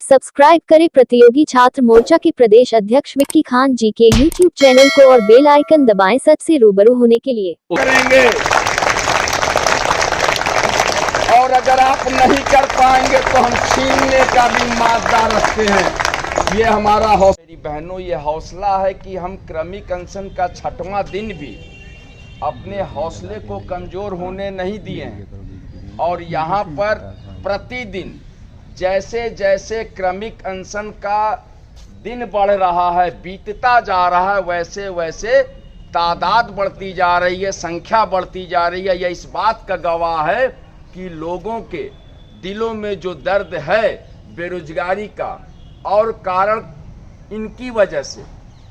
Subscribe करें प्रतियोगी छात्र मोर्चा के प्रदेश अध्यक्ष विक्की खान जी के यूट्यूब चैनल को और बेल आइकन दबाएं सच से रूबरू होने के लिए। करेंगे और अगर आप नहीं कर पाएंगे तो हम छीनने का भी मादा रखते हैं। ये हमारा हौसला, मेरी बहनों, ये हौसला है कि हम क्रमिक अनशन का 6वां दिन भी अपने हौसले को कमजोर होने नहीं दिए हैं और यहाँ पर प्रतिदिन जैसे जैसे क्रमिक अनशन का दिन बढ़ रहा है, बीतता जा रहा है, वैसे वैसे तादाद बढ़ती जा रही है, संख्या बढ़ती जा रही है। यह इस बात का गवाह है कि लोगों के दिलों में जो दर्द है बेरोजगारी का और कारण इनकी वजह से,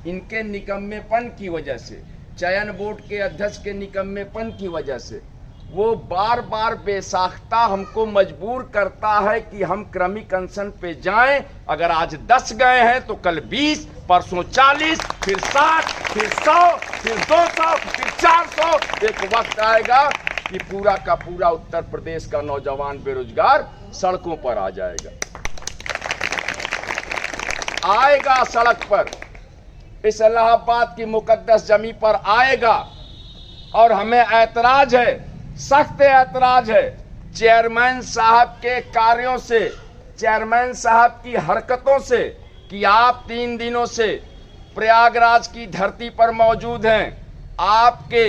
इनके निकम्मेपन की वजह से, चयन बोर्ड के अध्यक्ष के निकम्मेपन की वजह से, वो बार बार बेसाख्ता हमको मजबूर करता है कि हम क्रमिक अनशन पे जाएं। अगर आज 10 गए हैं तो कल 20, परसों 40, फिर 60, फिर 100, फिर 200, फिर 400। एक वक्त आएगा कि पूरा का पूरा उत्तर प्रदेश का नौजवान बेरोजगार सड़कों पर आ जाएगा, आएगा सड़क पर, इस इलाहाबाद की मुकद्दस जमी पर आएगा। और हमें ऐतराज है, सख्त ऐतराज है चेयरमैन साहब के कार्यों से, चेयरमैन साहब की हरकतों से कि आप 3 दिनों से प्रयागराज की धरती पर मौजूद हैं। आपके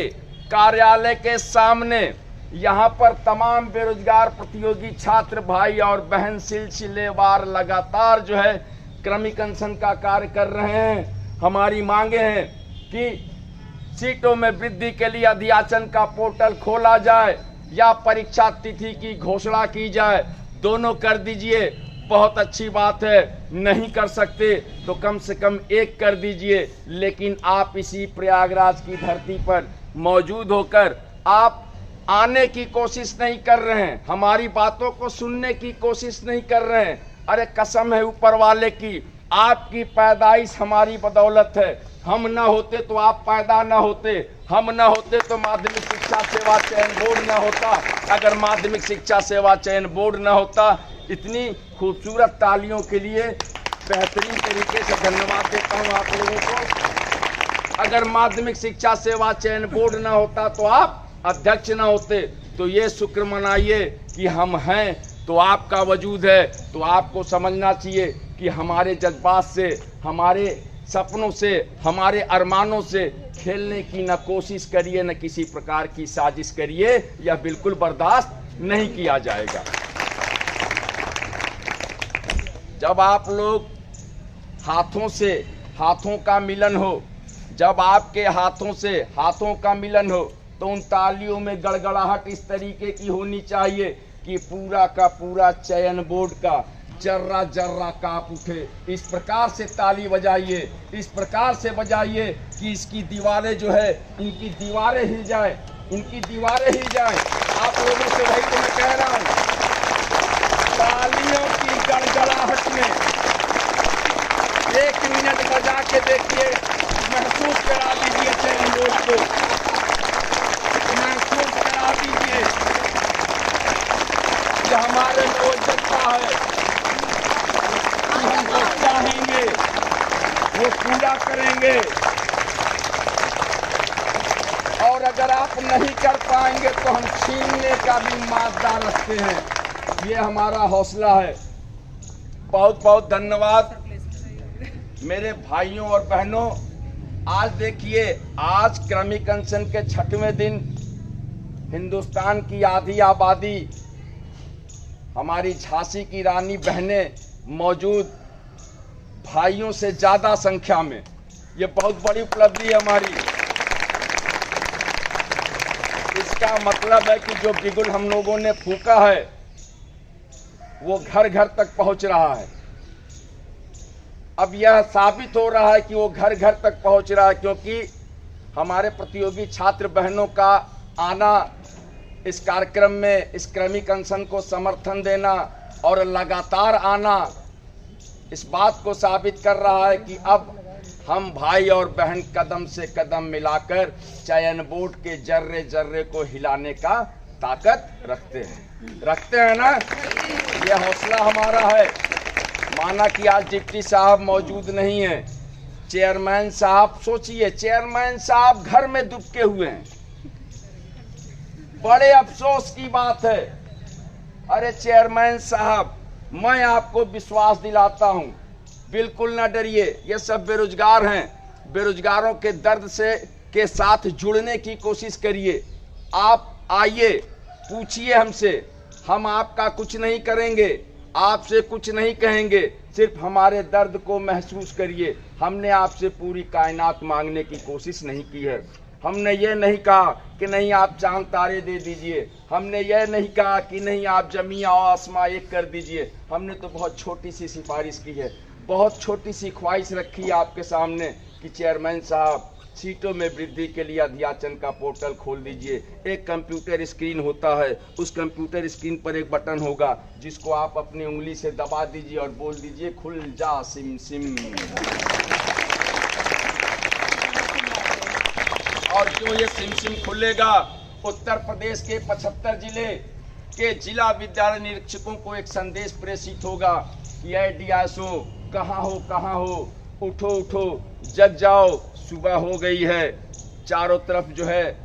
कार्यालय के सामने यहाँ पर तमाम बेरोजगार प्रतियोगी छात्र भाई और बहन सिलसिलेवार लगातार जो है क्रमिक अनशन का कार्य कर रहे हैं। हमारी मांगे हैं कि सीटों में वृद्धि के लिए अध्याचन का पोर्टल खोला जाए या परीक्षा तिथि की घोषणा की जाए। दोनों कर दीजिए, बहुत अच्छी बात है। नहीं कर सकते तो कम से कम एक कर दीजिए। लेकिन आप इसी प्रयागराज की धरती पर मौजूद होकर आप आने की कोशिश नहीं कर रहे हैं, हमारी बातों को सुनने की कोशिश नहीं कर रहे हैं। अरे कसम है ऊपर वाले की, आपकी पैदाइश हमारी बदौलत है। हम न होते तो आप पैदा न होते, हम न होते तो माध्यमिक शिक्षा सेवा चयन बोर्ड न होता। अगर माध्यमिक शिक्षा सेवा चयन बोर्ड न होता, इतनी खूबसूरत तालियों के लिए बेहतरीन तरीके से धन्यवाद देता हूँ आप लोगों को। अगर माध्यमिक शिक्षा सेवा चयन बोर्ड न होता तो आप अध्यक्ष न होते। तो ये शुक्र मनाइए कि हम हैं तो आपका वजूद है। तो आपको समझना चाहिए कि हमारे जज्बात से, हमारे सपनों से, हमारे अरमानों से खेलने की न कोशिश करिए, न किसी प्रकार की साजिश करिए। यह बिल्कुल बर्दाश्त नहीं किया जाएगा। जब आप लोग हाथों से हाथों का मिलन हो, जब आपके हाथों से हाथों का मिलन हो, तो उन तालियों में गड़गड़ाहट इस तरीके की होनी चाहिए कि पूरा का पूरा चयन बोर्ड का जर्रा जर्रा कांप उठे। इस प्रकार से ताली बजाइए, इस प्रकार से बजाइए कि इसकी दीवारें जो है, इनकी दीवारें हिल जाए, इनकी दीवारें हिल जाए। आप लोगों से वही तो मैं कह रहा हूँ, तालियों की गड़गड़ाहट में 1 मिनट बजा के देखिए, महसूस करा दीजिए चयन बोर्ड को, महसूस करा दीजिए कि हमारे में वो जनता है, हम जो चाहेंगे वो पूरा करेंगे। और अगर आप नहीं कर पाएंगे तो हम छीनने का भी मादा रखते हैं। ये हमारा हौसला है। बहुत बहुत धन्यवाद मेरे भाइयों और बहनों। आज देखिए, आज क्रमिक अनशन के 6वें दिन हिंदुस्तान की आधी आबादी, हमारी झांसी की रानी बहनें मौजूद, भाइयों से ज्यादा संख्या में। ये बहुत बड़ी उपलब्धि है हमारी। इसका मतलब है कि जो बिगुल हम लोगों ने फूंका है वो घर घर तक पहुंच रहा है। अब यह साबित हो रहा है कि वो घर घर तक पहुंच रहा है क्योंकि हमारे प्रतियोगी छात्र बहनों का आना, इस कार्यक्रम में इस क्रमिक अनशन को समर्थन देना और लगातार आना इस बात को साबित कर रहा है कि अब हम भाई और बहन कदम से कदम मिलाकर चयन बोर्ड के जर्रे जर्रे को हिलाने का ताकत रखते हैं ना। ये हौसला हमारा है। माना कि आज डिप्टी साहब मौजूद नहीं है, चेयरमैन साहब, सोचिए चेयरमैन साहब घर में दुबके हुए हैं, बड़े अफसोस की बात है। अरे चेयरमैन साहब, मैं आपको विश्वास दिलाता हूं, बिल्कुल ना डरिए, ये सब बेरोजगार हैं, बेरोजगारों के दर्द से के साथ जुड़ने की कोशिश करिए। आप आइए, पूछिए हमसे, हम आपका कुछ नहीं करेंगे, आपसे कुछ नहीं कहेंगे, सिर्फ हमारे दर्द को महसूस करिए। हमने आपसे पूरी कायनात मांगने की कोशिश नहीं की है। हमने ये नहीं कहा कि नहीं आप चांद तारे दे दीजिए, हमने ये नहीं कहा कि नहीं आप जमीन और आसमां एक कर दीजिए। हमने तो बहुत छोटी सी सिफारिश की है, बहुत छोटी सी ख्वाहिश रखी है आपके सामने कि चेयरमैन साहब, सीटों में वृद्धि के लिए अध्याचन का पोर्टल खोल दीजिए। एक कंप्यूटर स्क्रीन होता है, उस कंप्यूटर स्क्रीन पर एक बटन होगा जिसको आप अपनी उंगली से दबा दीजिए और बोल दीजिए खुल जा सिम सिम। और जो ये सिम सिम खुलेगा, उत्तर प्रदेश के 75 जिले के जिला विद्यालय निरीक्षकों को एक संदेश प्रेषित होगा कि DSO कहाँ हो, उठो उठो, जग जाओ, सुबह हो गई है। चारों तरफ जो है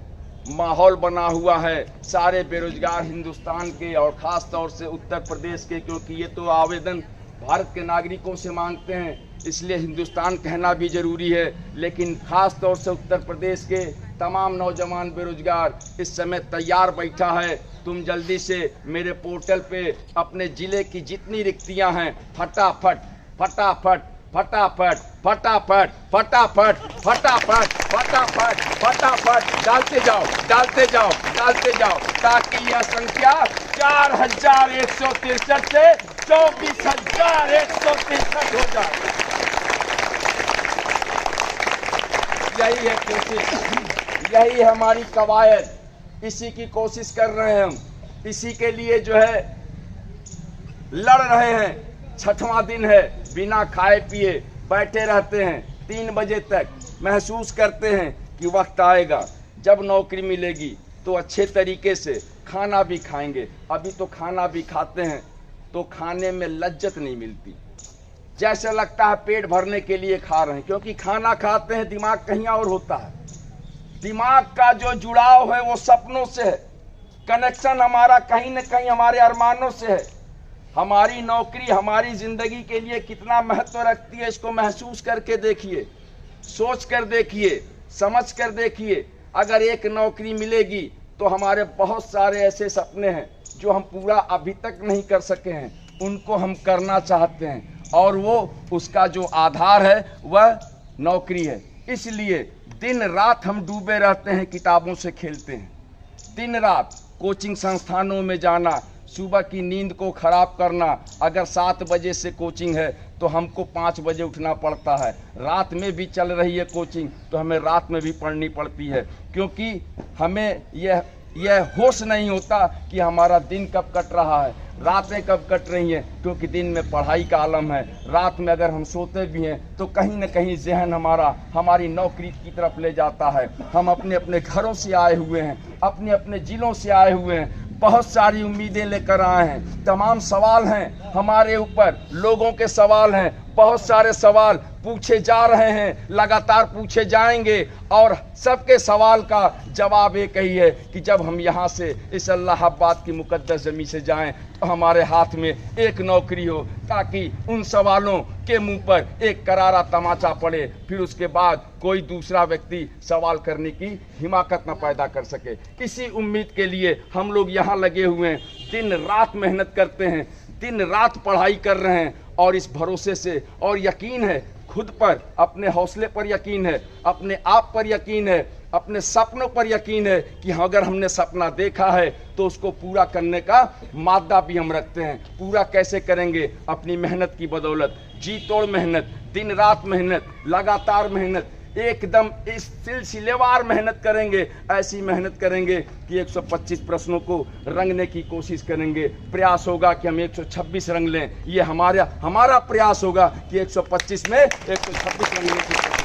माहौल बना हुआ है सारे बेरोजगार हिंदुस्तान के और ख़ास तौर से उत्तर प्रदेश के, क्योंकि ये तो आवेदन भारत के नागरिकों से मांगते हैं, इसलिए हिंदुस्तान कहना भी ज़रूरी है। लेकिन ख़ास तौर से उत्तर प्रदेश के तमाम नौजवान बेरोजगार इस समय तैयार बैठा है। तुम जल्दी से मेरे पोर्टल पे अपने ज़िले की जितनी रिक्तियां हैं फटाफट फटाफट फटाफट फटाफट फटाफट फटाफट फटाफट फटाफट डालते जाओ डालते जाओ डालते जाओ, ताकि यह संख्या 4163 से 24,163 हो जाए। यही है कोशिश, यही हमारी कवायद, इसी की कोशिश कर रहे हैं हम, इसी के लिए जो है लड़ रहे हैं। 6वां दिन है, बिना खाए पिए बैठे रहते हैं 3 बजे तक, महसूस करते हैं कि वक्त आएगा जब नौकरी मिलेगी तो अच्छे तरीके से खाना भी खाएंगे। अभी तो खाना भी खाते हैं तो खाने में लज्जत नहीं मिलती, जैसे लगता है पेट भरने के लिए खा रहे हैं, क्योंकि खाना खाते हैं दिमाग कहीं और होता है। दिमाग का जो जुड़ाव है वो सपनों से है, कनेक्शन हमारा कहीं न कहीं हमारे अरमानों से है। हमारी नौकरी हमारी ज़िंदगी के लिए कितना महत्व रखती है, इसको महसूस करके देखिए, सोच कर देखिए, समझ कर देखिए। अगर एक नौकरी मिलेगी तो हमारे बहुत सारे ऐसे सपने हैं जो हम पूरा अभी तक नहीं कर सके हैं, उनको हम करना चाहते हैं, और वो उसका जो आधार है वह नौकरी है। इसलिए दिन रात हम डूबे रहते हैं, किताबों से खेलते हैं, दिन रात कोचिंग संस्थानों में जाना, सुबह की नींद को ख़राब करना। अगर 7 बजे से कोचिंग है तो हमको 5 बजे उठना पड़ता है। रात में भी चल रही है कोचिंग तो हमें रात में भी पढ़नी पड़ती है, क्योंकि हमें यह होश नहीं होता कि हमारा दिन कब कट रहा है, रातें कब कट रही हैं, क्योंकि दिन में पढ़ाई का आलम है। रात में अगर हम सोते भी हैं तो कहीं न कहीं जहन हमारा हमारी नौकरी की तरफ ले जाता है। हम अपने अपने घरों से आए हुए हैं, अपने अपने ज़िलों से आए हुए हैं, बहुत सारी उम्मीदें लेकर आए हैं, तमाम सवाल हैं हमारे ऊपर, लोगों के सवाल हैं, बहुत सारे सवाल पूछे जा रहे हैं, लगातार पूछे जाएंगे, और सबके सवाल का जवाब एक ही है कि जब हम यहाँ से इस इलाहाबाद की मुकद्दस ज़मीं से जाएं तो हमारे हाथ में एक नौकरी हो, ताकि उन सवालों के मुंह पर एक करारा तमाचा पड़े, फिर उसके बाद कोई दूसरा व्यक्ति सवाल करने की हिमाकत न पैदा कर सके। इसी उम्मीद के लिए हम लोग यहाँ लगे हुए हैं, दिन रात मेहनत करते हैं, दिन रात पढ़ाई कर रहे हैं, और इस भरोसे से और यकीन है, खुद पर, अपने हौसले पर यकीन है, अपने आप पर यकीन है, अपने सपनों पर यकीन है कि अगर हमने सपना देखा है तो उसको पूरा करने का मादा भी हम रखते हैं। पूरा कैसे करेंगे? अपनी मेहनत की बदौलत, जी तोड़ मेहनत, दिन रात मेहनत, लगातार मेहनत, एकदम इस सिलसिलेवार मेहनत करेंगे। ऐसी मेहनत करेंगे कि 125 प्रश्नों को रंगने की कोशिश करेंगे। प्रयास होगा कि हम 126 रंग लें, ये हमारा प्रयास होगा कि 125 में 126 रंगने की कोशिश करें।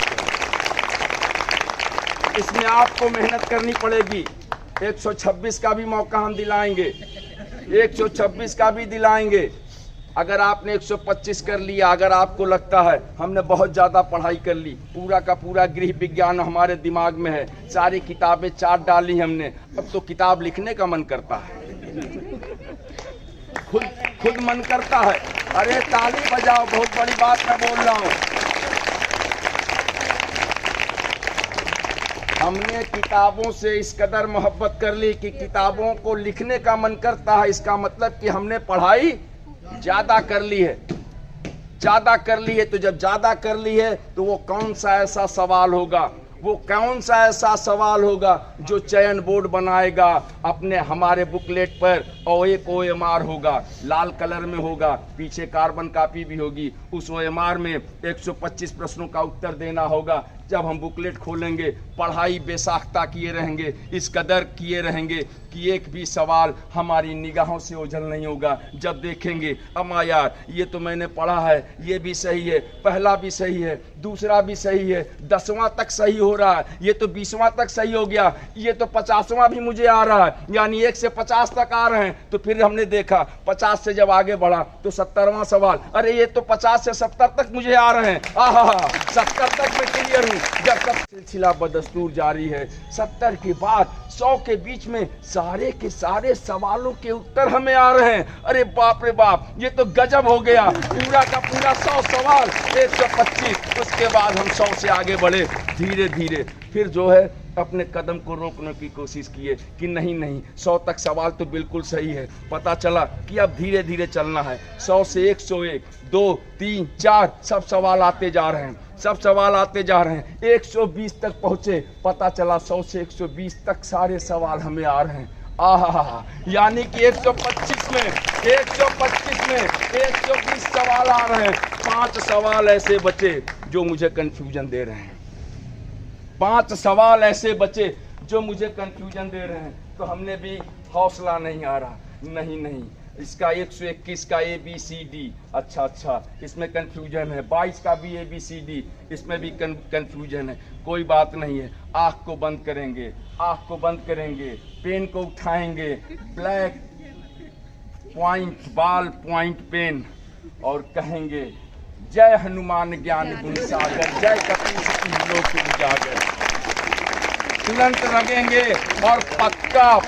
इसमें आपको मेहनत करनी पड़ेगी। 126 का भी मौका हम दिलाएंगे, 126 का भी दिलाएंगे। अगर आपने 125 कर लिया, अगर आपको लगता है हमने बहुत ज़्यादा पढ़ाई कर ली, पूरा का पूरा गृह विज्ञान हमारे दिमाग में है, सारी किताबें चाट डाली हमने, अब तो किताब लिखने का मन करता है, खुद मन करता है। अरे ताली बजाओ, बहुत बड़ी बात मैं बोल रहा हूँ। हमने किताबों से इस कदर मोहब्बत कर ली कि किताबों को लिखने का मन करता है। इसका मतलब कि हमने पढ़ाई ज्यादा कर ली है, ज्यादा कर ली है। तो जब ज्यादा कर ली है तो वो कौन सा ऐसा सवाल होगा, वो कौन सा ऐसा सवाल होगा जो चयन बोर्ड बनाएगा अपने हमारे बुकलेट पर, और एक OMR होगा, लाल कलर में होगा, पीछे कार्बन कॉपी भी होगी। उस OMR में 125 प्रश्नों का उत्तर देना होगा। जब हम बुकलेट खोलेंगे, पढ़ाई बेसाख्ता किए रहेंगे, इस कदर किए रहेंगे कि एक भी सवाल हमारी निगाहों से ओझल नहीं होगा। जब देखेंगे अम्मा यार ये तो मैंने पढ़ा है, ये भी सही है, पहला भी सही है, दूसरा भी सही है, 10वां तक सही हो रहा है, ये तो 20वां तक सही हो गया, ये तो 50वां भी मुझे आ रहा है, यानी 1 से 50 तक आ रहे हैं। तो फिर हमने देखा 50 से जब आगे बढ़ा तो 70वां सवाल, अरे ये तो 50 से 70 तक मुझे आ रहे हैं, आहा 70 तक मैं क्लियर हूँ। जब तक सिलसिला बदस्तूर जारी है, 70 के बाद 100 के बीच में सारे के सारे सवालों के उत्तर हमें आ रहे हैं। अरे बाप रे बाप, ये तो गजब हो गया, पूरा का पूरा 100 सवाल 125। उसके बाद हम 100 से आगे बढ़े धीरे धीरे, फिर जो है अपने कदम को रोकने की कोशिश किए कि नहीं 100 तक सवाल तो बिल्कुल सही है। पता चला कि अब धीरे धीरे चलना है, 100 से 101, 2, 3, 4 सब सवाल आते जा रहे हैं, सब सवाल आते जा रहे हैं, 120 तक पहुंचे। पता चला 100 से 120 तक सारे सवाल हमें आ रहे हैं। आहा, यानी कि 125 में 120 सवाल आ रहे हैं। 5 सवाल ऐसे बचे जो मुझे कंफ्यूजन दे रहे हैं, 5 सवाल ऐसे बचे जो मुझे कंफ्यूजन दे रहे हैं। तो हमने भी हौसला नहीं आ रहा, नहीं इसका 121 का ABCD, अच्छा इसमें कंफ्यूजन है, 22 का भी ABCD, इसमें भी कंफ्यूजन है। कोई बात नहीं है, आँख को बंद करेंगे, पेन को उठाएंगे, black point ball point pen, और कहेंगे जय हनुमान ज्ञान गुण सागर, जय कपीस लोक उजागर। तुरंत लगेंगे और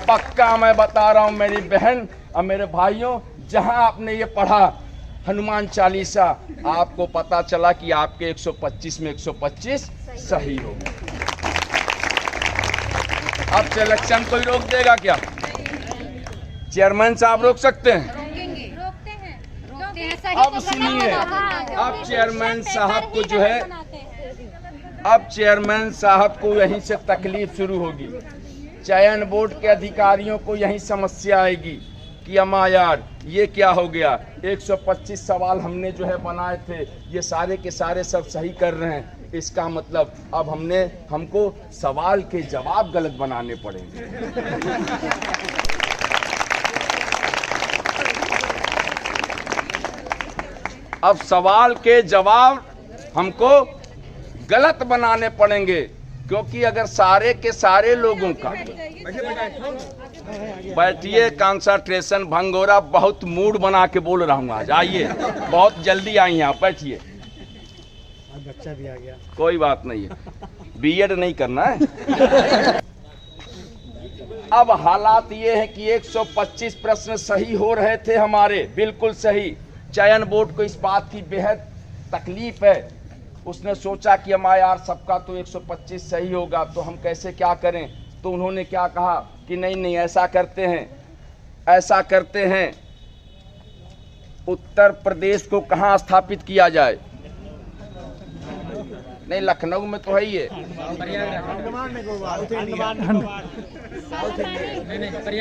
पक्का मैं बता रहा हूँ मेरी बहन और मेरे भाइयों, जहां आपने ये पढ़ा हनुमान चालीसा, आपको पता चला कि आपके 125 में 125 सही हो। अब सिलेक्शन कोई रोक देगा क्या? चेयरमैन साहब रोक सकते हैं? अब सुनिए, अब चेयरमैन साहब को जो है, अब चेयरमैन साहब को यहीं से तकलीफ शुरू होगी। चयन बोर्ड के अधिकारियों को यही समस्या आएगी कि अम्मा यार ये क्या हो गया, 125 सवाल हमने जो है बनाए थे, ये सारे के सारे सब सही कर रहे हैं, इसका मतलब अब हमको सवाल के जवाब गलत बनाने पड़ेंगे। अब सवाल के जवाब हमको गलत बनाने पड़ेंगे, क्योंकि अगर सारे के सारे लोगों का, बैठिए, कंसंट्रेशन भंग हो रहा, बहुत मूड बना के बोल रहा हूँ आज, आइए, बहुत जल्दी आई हैं आप, बैठिए। बच्चा भी आ गया, कोई बात नहीं है, बीएड नहीं करना है। अब हालात ये है कि 125 प्रश्न सही हो रहे थे हमारे, बिल्कुल सही। चयन बोर्ड को इस बात की बेहद तकलीफ है, उसने सोचा कि अम्मा यार सबका तो 125 सही होगा, तो हम कैसे क्या करें। तो उन्होंने क्या कहा कि नहीं ऐसा करते हैं, उत्तर प्रदेश को कहाँ स्थापित किया जाए। नहीं, लखनऊ में तो है ही है,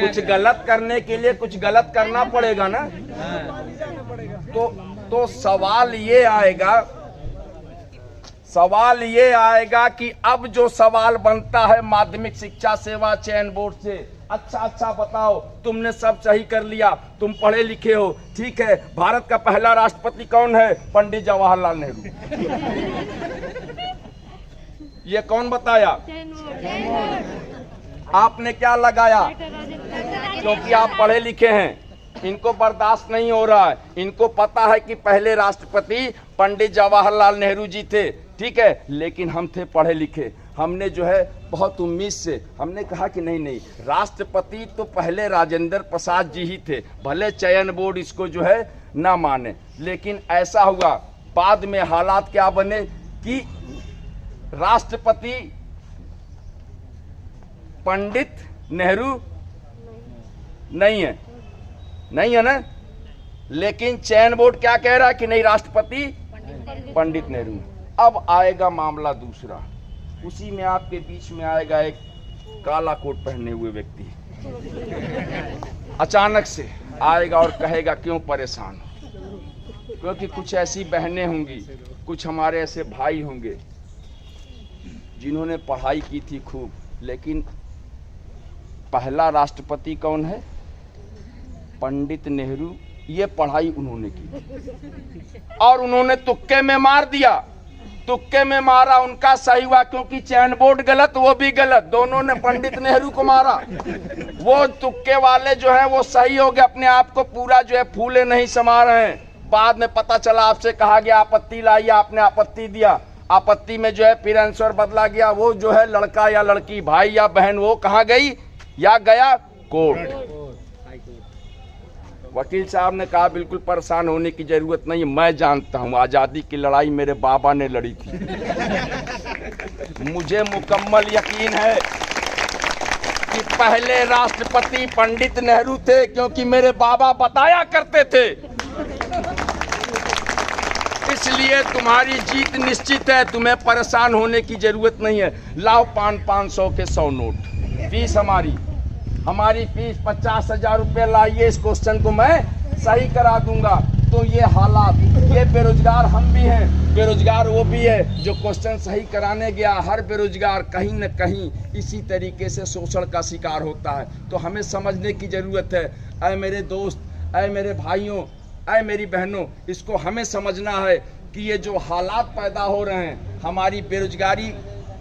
कुछ गलत करने के लिए कुछ गलत करना पड़ेगा ना। तो सवाल ये आएगा कि अब जो सवाल बनता है माध्यमिक शिक्षा सेवा चयन बोर्ड से, अच्छा बताओ, तुमने सब सही कर लिया, तुम पढ़े लिखे हो, ठीक है, भारत का पहला राष्ट्रपति कौन है? पंडित जवाहरलाल नेहरू। ये कौन बताया? आपने क्या लगाया? क्योंकि आप पढ़े लिखे हैं, इनको बर्दाश्त नहीं हो रहा है। इनको पता है कि पहले राष्ट्रपति पंडित जवाहरलाल नेहरू जी थे, ठीक है, लेकिन हम थे पढ़े लिखे। हमने जो है बहुत उम्मीद से हमने कहा कि नहीं, राष्ट्रपति तो पहले राजेंद्र प्रसाद जी ही थे, भले चयन बोर्ड इसको जो है ना माने। लेकिन ऐसा हुआ, बाद में हालात क्या बने कि राष्ट्रपति पंडित नेहरू नहीं है ना, लेकिन चयन बोर्ड क्या कह रहा है कि नहीं, राष्ट्रपति पंडित नेहरू। अब आएगा मामला दूसरा, उसी में आपके बीच में आएगा एक काला कोट पहने हुए व्यक्ति, अचानक से आएगा और कहेगा क्यों परेशान हो, क्योंकि कुछ ऐसी बहनें होंगी, कुछ हमारे ऐसे भाई होंगे जिन्होंने पढ़ाई की थी खूब, लेकिन पहला राष्ट्रपति कौन है, पंडित नेहरू। ये पढ़ाई उन्होंने की और उन्होंने तुक्के में मार दिया, तुक्के में मारा, उनका सही हुआ क्योंकि चयन बोर्ड गलत, वो भी गलत, दोनों ने पंडित नेहरू को मारा। वो तुक्के वाले जो हैं वो सही हो गए, अपने आप को पूरा जो है फूले नहीं समा रहे हैं। बाद में पता चला, आपसे कहा गया आपत्ति लाइए, आपने आपत्ति दिया, आपत्ति में जो है फिर आंसर बदला गया। वो जो है लड़का या लड़की, भाई या बहन, वो कहाँ गई या गया कोर्ट। वकील साहब ने कहा बिल्कुल परेशान होने की जरूरत नहीं, मैं जानता हूं आजादी की लड़ाई मेरे बाबा ने लड़ी थी। मुझे मुकम्मल यकीन है कि पहले राष्ट्रपति पंडित नेहरू थे, क्योंकि मेरे बाबा बताया करते थे। इसलिए तुम्हारी जीत निश्चित है, तुम्हें परेशान होने की जरूरत नहीं है। लाओ 500 के 100 नोट, फीस हमारी फीस 50,000 रुपये लाइए, इस क्वेश्चन को मैं सही करा दूंगा। तो ये हालात, ये बेरोजगार हम भी हैं, बेरोजगार वो भी है जो क्वेश्चन सही कराने गया। हर बेरोजगार कहीं न कहीं इसी तरीके से शोषण का शिकार होता है। तो हमें समझने की ज़रूरत है, ऐ मेरे दोस्त, ऐ मेरे भाइयों, ऐ मेरी बहनों, इसको हमें समझना है कि ये जो हालात पैदा हो रहे हैं, हमारी बेरोजगारी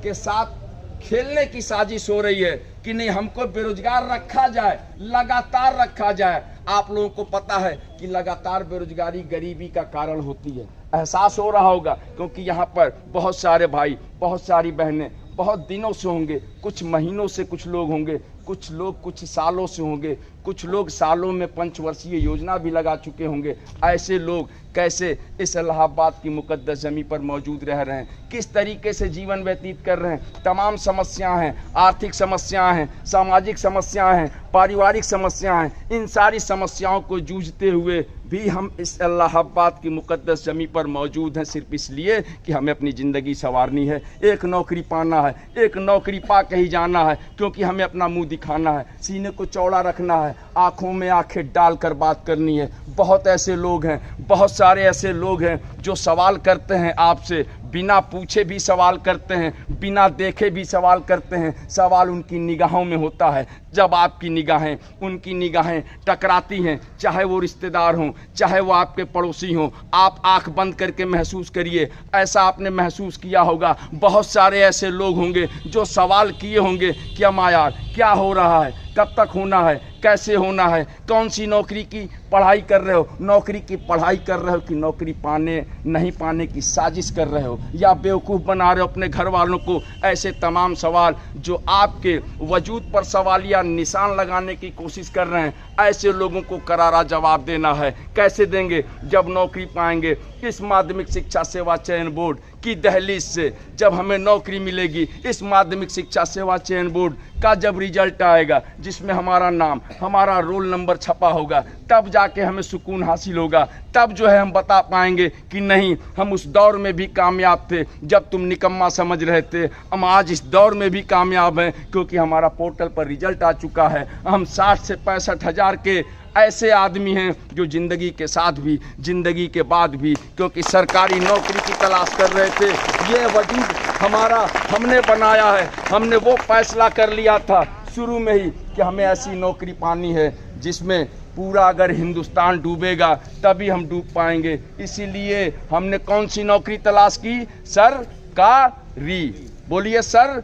के साथ खेलने की साजिश हो रही है कि नहीं, हमको बेरोजगार रखा जाए, लगातार रखा जाए। आप लोगों को पता है कि लगातार बेरोजगारी गरीबी का कारण होती है, एहसास हो रहा होगा, क्योंकि यहाँ पर बहुत सारे भाई, बहुत सारी बहनें बहुत दिनों से होंगे, कुछ महीनों से कुछ लोग होंगे, कुछ लोग कुछ सालों से होंगे, कुछ लोग सालों में पंचवर्षीय योजना भी लगा चुके होंगे। ऐसे लोग कैसे इस इलाहाबाद की मुकद्दस ज़मीं पर मौजूद रह रहे हैं, किस तरीके से जीवन व्यतीत कर रहे हैं। तमाम समस्याएं हैं, आर्थिक समस्याएं हैं, सामाजिक समस्याएं हैं, पारिवारिक समस्याएं हैं। इन सारी समस्याओं को जूझते हुए भी हम इस इलाहाबाद की मुकद्दस ज़मीं पर मौजूद हैं सिर्फ इसलिए कि हमें अपनी ज़िंदगी संवारनी है, एक नौकरी पाना है, एक नौकरी पा के ही जाना है, क्योंकि हमें अपना मुंह दिखाना है, सीने को चौड़ा रखना है, आंखों में आंखें डालकर बात करनी है। बहुत ऐसे लोग हैं, बहुत सारे ऐसे लोग हैं जो सवाल करते हैं आपसे, बिना पूछे भी सवाल करते हैं, बिना देखे भी सवाल करते हैं। सवाल उनकी निगाहों में होता है। जब आपकी निगाहें उनकी निगाहें टकराती हैं, चाहे वो रिश्तेदार हों, चाहे वो आपके पड़ोसी हों, आप आंख बंद करके महसूस करिए, ऐसा आपने महसूस किया होगा। बहुत सारे ऐसे लोग होंगे जो सवाल किए होंगे कि अम्मा यार क्या हो रहा है, कब तक होना है, कैसे होना है, कौन सी नौकरी की पढ़ाई कर रहे हो, नौकरी की पढ़ाई कर रहे हो कि नौकरी पाने नहीं पाने की साजिश कर रहे हो, या बेवकूफ़ बना रहे हो अपने घर वालों को। ऐसे तमाम सवाल जो आपके वजूद पर सवालिया निशान लगाने की कोशिश कर रहे हैं, ऐसे लोगों को करारा जवाब देना है। कैसे देंगे? जब नौकरी पाएंगे। इस माध्यमिक शिक्षा सेवा चयन बोर्ड की दहलीज से जब हमें नौकरी मिलेगी, इस माध्यमिक शिक्षा सेवा चयन बोर्ड का जब रिजल्ट आएगा जिसमें हमारा नाम, हमारा रोल नंबर छपा होगा, तब जाके हमें सुकून हासिल होगा। तब जो है हम बता पाएंगे कि नहीं, हम उस दौर में भी कामयाब थे जब तुम निकम्मा समझ रहे थे, हम आज इस दौर में भी कामयाब हैं क्योंकि हमारा पोर्टल पर रिजल्ट आ चुका है। हम 60 से 65 हज़ार के ऐसे आदमी हैं जो ज़िंदगी के साथ भी, ज़िंदगी के बाद भी, क्योंकि सरकारी नौकरी की तलाश कर रहे थे। ये वजूद हमारा हमने बनाया है, हमने वो फैसला कर लिया था शुरू में ही कि हमें ऐसी नौकरी पानी है जिसमें पूरा अगर हिंदुस्तान डूबेगा तभी हम डूब पाएंगे। इसीलिए हमने कौन सी नौकरी तलाश की? सरकारी। बोलिए सर।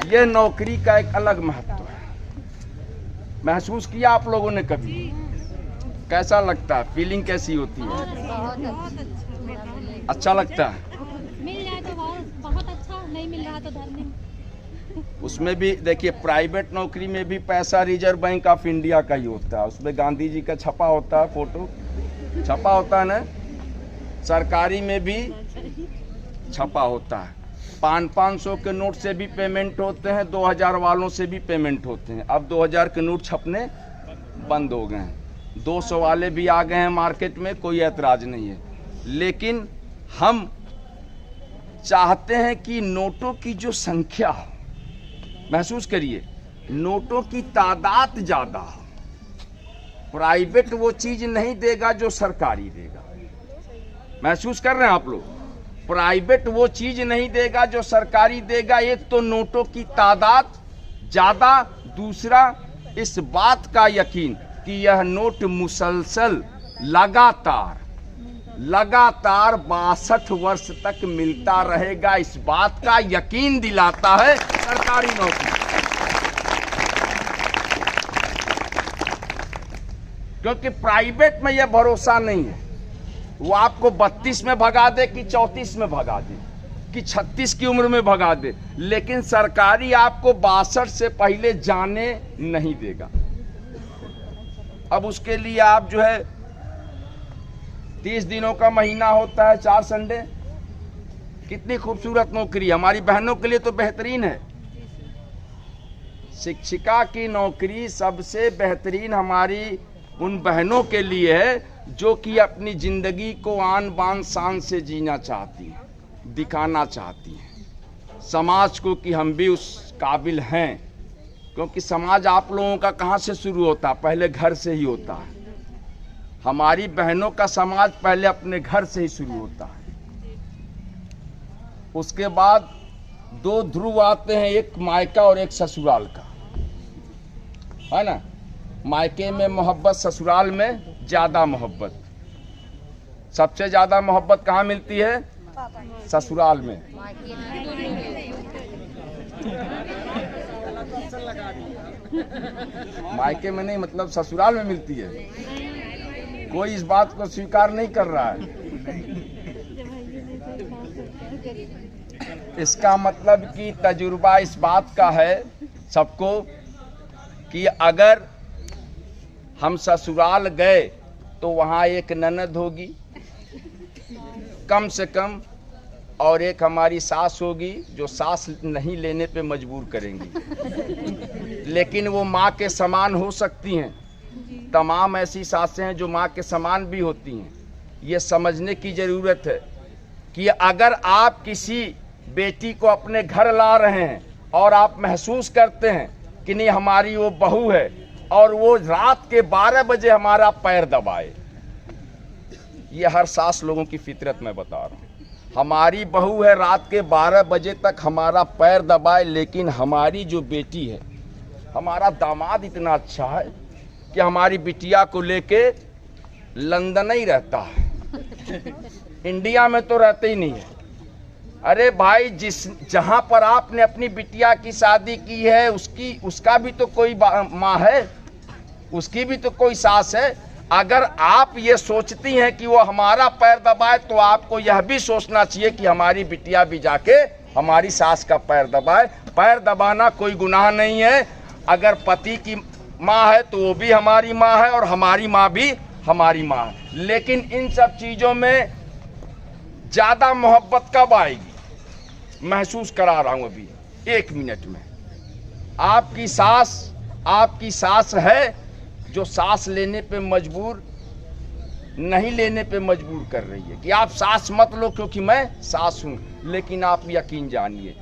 ये नौकरी का एक अलग महत्व है। महसूस किया आप लोगों ने कभी? कैसा लगता है, फीलिंग कैसी होती है? अच्छा लगता है। मिल जाए तो बहुत अच्छा, नहीं मिल रहा तो धरने। उसमें भी देखिए, प्राइवेट नौकरी में भी पैसा रिजर्व बैंक ऑफ इंडिया का ही होता है, उसमें गांधी जी का छपा होता है, फोटो छपा होता है ना। सरकारी में भी छपा होता है। 500 के नोट से भी पेमेंट होते हैं, 2000 वालों से भी पेमेंट होते हैं। अब 2000 के नोट छपने बंद हो गए हैं, 200 वाले भी आ गए हैं मार्केट में, कोई ऐतराज नहीं है। लेकिन हम चाहते हैं कि नोटों की जो संख्या हो, महसूस करिए, नोटों की तादाद ज़्यादा हो। प्राइवेट वो चीज़ नहीं देगा जो सरकारी देगा। महसूस कर रहे हैं आप लोग? प्राइवेट वो चीज़ नहीं देगा जो सरकारी देगा। एक तो नोटों की तादाद ज़्यादा, दूसरा इस बात का यकीन कि यह नोट मुसलसल लगातार 62 वर्ष तक मिलता रहेगा, इस बात का यकीन दिलाता है सरकारी नौकरी। क्योंकि प्राइवेट में यह भरोसा नहीं है, वो आपको 32 में भगा दे कि 34 में भगा दे कि 36 की उम्र में भगा दे, लेकिन सरकारी आपको 62 से पहले जाने नहीं देगा। अब उसके लिए आप जो है 30 दिनों का महीना होता है, 4 संडे। कितनी खूबसूरत नौकरी, हमारी बहनों के लिए तो बेहतरीन है। शिक्षिका की नौकरी सबसे बेहतरीन हमारी उन बहनों के लिए है जो कि अपनी जिंदगी को आन बान शान से जीना चाहती हैं, दिखाना चाहती हैं समाज को कि हम भी उस काबिल हैं। क्योंकि समाज आप लोगों का कहाँ से शुरू होता है? पहले घर से ही होता है। हमारी बहनों का समाज पहले अपने घर से ही शुरू होता है। उसके बाद 2 ध्रुव आते हैं, एक मायका और एक ससुराल का, है ना। मायके में मोहब्बत, ससुराल में ज्यादा मोहब्बत। सबसे ज्यादा मोहब्बत कहाँ मिलती है? ससुराल में। मायके में नहीं, मतलब ससुराल में मिलती है। कोई इस बात को स्वीकार नहीं कर रहा है। इसका मतलब कि तजुर्बा इस बात का है सबको कि अगर हम ससुराल गए तो वहाँ एक ननद होगी कम से कम, और एक हमारी सास होगी जो सास नहीं लेने पे मजबूर करेंगी। लेकिन वो माँ के समान हो सकती हैं। तमाम ऐसी सासें हैं जो माँ के समान भी होती हैं। ये समझने की ज़रूरत है कि अगर आप किसी बेटी को अपने घर ला रहे हैं और आप महसूस करते हैं कि नहीं हमारी वो बहू है, और वो रात के 12 बजे हमारा पैर दबाए, ये हर सास लोगों की फितरत मैं बता रहा हूँ। हमारी बहू है, रात के 12 बजे तक हमारा पैर दबाए, लेकिन हमारी जो बेटी है, हमारा दामाद इतना अच्छा है कि हमारी बिटिया को लेके लंदन ही रहता है, इंडिया में तो रहते ही नहीं है। अरे भाई, जहां पर आपने अपनी बिटिया की शादी की है उसका भी तो कोई माँ है, उसकी भी तो कोई सास है। अगर आप ये सोचती हैं कि वो हमारा पैर दबाए, तो आपको यह भी सोचना चाहिए कि हमारी बिटिया भी जाके हमारी सास का पैर दबाए। पैर दबाना कोई गुनाह नहीं है। अगर पति की माँ है तो वो भी हमारी माँ है और हमारी माँ भी हमारी माँ है। लेकिन इन सब चीज़ों में ज़्यादा मोहब्बत कब आएगी? महसूस करा रहा हूँ अभी 1 मिनट में। आपकी सास है जो सांस लेने पे मजबूर, नहीं लेने पे मजबूर कर रही है कि आप सांस मत लो क्योंकि मैं सास हूँ। लेकिन आप यकीन जानिए,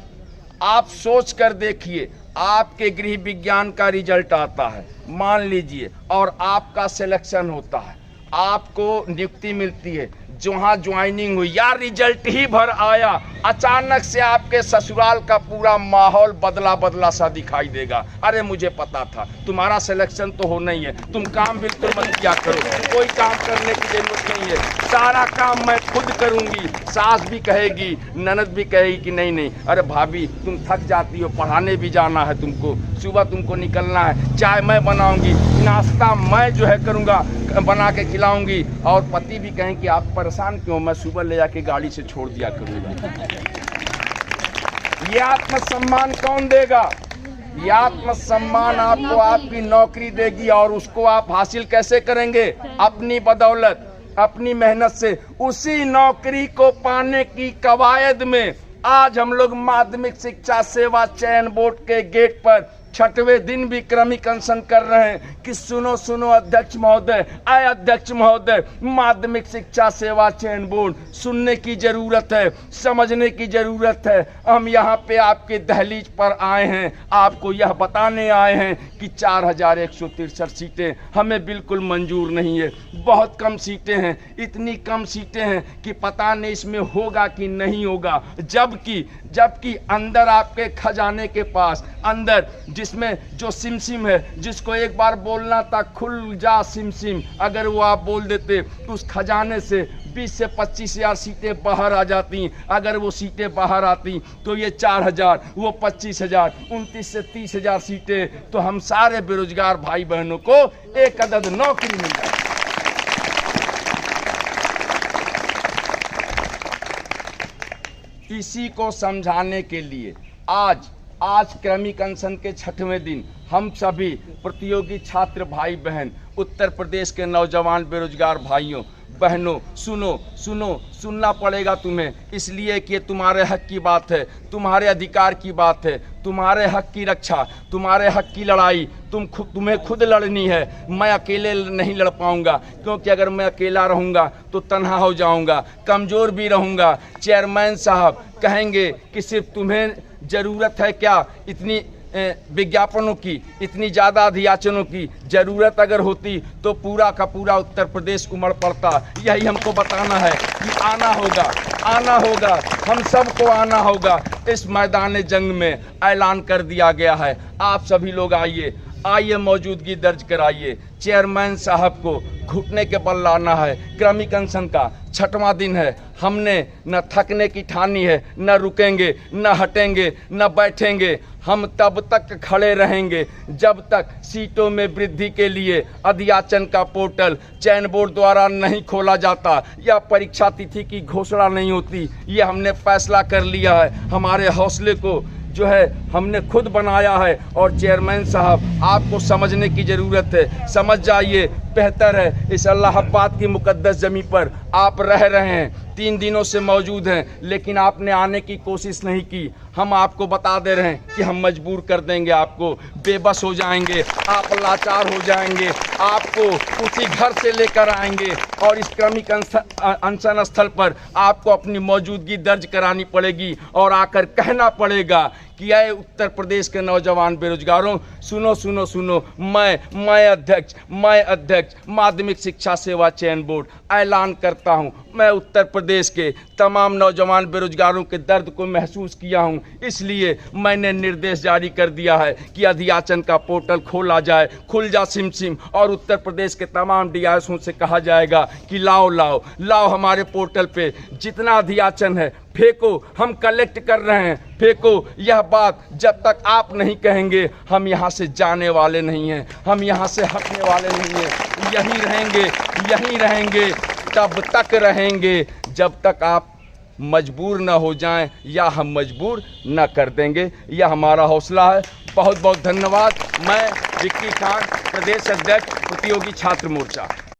आप सोच कर देखिए, आपके गृह विज्ञान का रिजल्ट आता है मान लीजिए, और आपका सिलेक्शन होता है, आपको नियुक्ति मिलती है, जहाँ ज्वाइनिंग हुई या रिजल्ट ही भर आया, अचानक से आपके ससुराल का पूरा माहौल बदला बदला सा दिखाई देगा। अरे मुझे पता था तुम्हारा सिलेक्शन तो होना ही है, तुम काम बिल्कुल मत किया करो, कोई काम करने की जरूरत नहीं है, सारा काम मैं खुद करूंगी। सास भी कहेगी, ननद भी कहेगी कि नहीं नहीं, अरे भाभी तुम थक जाती हो, पढ़ाने भी जाना है तुमको, सुबह तुमको निकलना है, चाय मैं बनाऊंगी, नाश्ता मैं जो है करूंगा, बना के खिलाऊंगी। और पति भी कहें कि आप परेशान क्यों, मैं सुबह ले जाके गाड़ी से छोड़ दिया करूंगा। ये आत्मसम्मान कौन देगा? ये आत्मसम्मान आपको आपकी नौकरी देगी। और उसको आप हासिल कैसे करेंगे? अपनी बदौलत, अपनी मेहनत से। उसी नौकरी को पाने की कवायद में आज हम लोग माध्यमिक शिक्षा सेवा चयन बोर्ड के गेट पर 6वें दिन भी क्रमिक अनशन कर रहे हैं कि सुनो सुनो अध्यक्ष महोदय, आय अध्यक्ष महोदय, माध्यमिक शिक्षा सेवा चयन बोर्ड, सुनने की जरूरत है, समझने की जरूरत है। हम यहाँ पे आपके दहलीज पर आए हैं, आपको यह बताने आए हैं कि 4163 सीटें हमें बिल्कुल मंजूर नहीं है, बहुत कम सीटें हैं। इतनी कम सीटें हैं कि पता नहीं इसमें होगा कि नहीं होगा। जबकि अंदर आपके खजाने के पास, अंदर जिसमें जो सिमसिम है, जिसको एक बार बोलना था खुल जा सिमसिम, अगर वो आप बोल देते तो उस खजाने से 20 से 25 हजार सीटें बाहर आ जाती। अगर वो सीटें बाहर आती तो ये 4000, वो 25,000, 29 से 30,000 सीटें, तो हम सारे बेरोजगार भाई बहनों को एक अदद नौकरी मिल जाती। इसी को समझाने के लिए आज क्रमिक अनशन के 6वें दिन हम सभी प्रतियोगी छात्र भाई बहन, उत्तर प्रदेश के नौजवान बेरोजगार भाइयों बहनों, सुनना पड़ेगा तुम्हें, इसलिए कि ये तुम्हारे हक की बात है, तुम्हारे अधिकार की बात है, तुम्हारे हक की रक्षा, तुम्हारे हक की लड़ाई तुम्हें खुद लड़नी है। मैं अकेले नहीं लड़ पाऊंगा, क्योंकि अगर मैं अकेला रहूंगा तो तन्हा हो जाऊंगा, कमज़ोर भी रहूंगा। चेयरमैन साहब कहेंगे कि सिर्फ तुम्हें ज़रूरत है क्या इतनी विज्ञापनों की, इतनी ज़्यादा अधियाचनों की? ज़रूरत अगर होती तो पूरा का पूरा उत्तर प्रदेश उमड़ पड़ता। यही हमको बताना है कि आना होगा, हम सबको आना होगा। इस मैदान जंग में ऐलान कर दिया गया है, आप सभी लोग आइए मौजूदगी दर्ज कराइए। चेयरमैन साहब को घुटने के बल लाना है। क्रमिक अनशन का 6वां दिन है, हमने न थकने की ठानी है, न रुकेंगे, न हटेंगे, न बैठेंगे। हम तब तक खड़े रहेंगे जब तक सीटों में वृद्धि के लिए अधियाचन का पोर्टल चयन बोर्ड द्वारा नहीं खोला जाता या परीक्षा तिथि की घोषणा नहीं होती। ये हमने फैसला कर लिया है। हमारे हौसले को जो है हमने खुद बनाया है। और चेयरमैन साहब आपको समझने की ज़रूरत है, समझ जाइए, बेहतर है। इस इलाहाबाद की मुकद्दस ज़मीं पर आप रह रहे हैं, 3 दिनों से मौजूद हैं, लेकिन आपने आने की कोशिश नहीं की। हम आपको बता दे रहे हैं कि हम मजबूर कर देंगे, आपको बेबस हो जाएंगे, आप लाचार हो जाएंगे, आपको उसी घर से लेकर आएंगे और इस क्रमिक अनशन स्थल पर आपको अपनी मौजूदगी दर्ज करानी पड़ेगी और आकर कहना पड़ेगा कि आए उत्तर प्रदेश के नौजवान बेरोजगारों, सुनो, मैं अध्यक्ष माध्यमिक शिक्षा सेवा चयन बोर्ड ऐलान करता हूं, मैं उत्तर प्रदेश के तमाम नौजवान बेरोजगारों के दर्द को महसूस किया हूं, इसलिए मैंने निर्देश जारी कर दिया है कि अधियाचन का पोर्टल खोला जाए, खुल जा सिमसिम, और उत्तर प्रदेश के तमाम डीआईएसओं से कहा जाएगा कि लाओ हमारे पोर्टल पे जितना अधियाचन है फेंको, हम कलेक्ट कर रहे हैं, फेंको। यह बात जब तक आप नहीं कहेंगे हम यहाँ से जाने वाले नहीं हैं, हम यहाँ से हटने वाले नहीं हैं। यहीं रहेंगे, तब तक रहेंगे जब तक आप मजबूर न हो जाएं या हम मजबूर न कर देंगे। यह हमारा हौसला है। बहुत बहुत धन्यवाद। मैं विक्की खान, प्रदेश अध्यक्ष प्रतियोगी छात्र मोर्चा।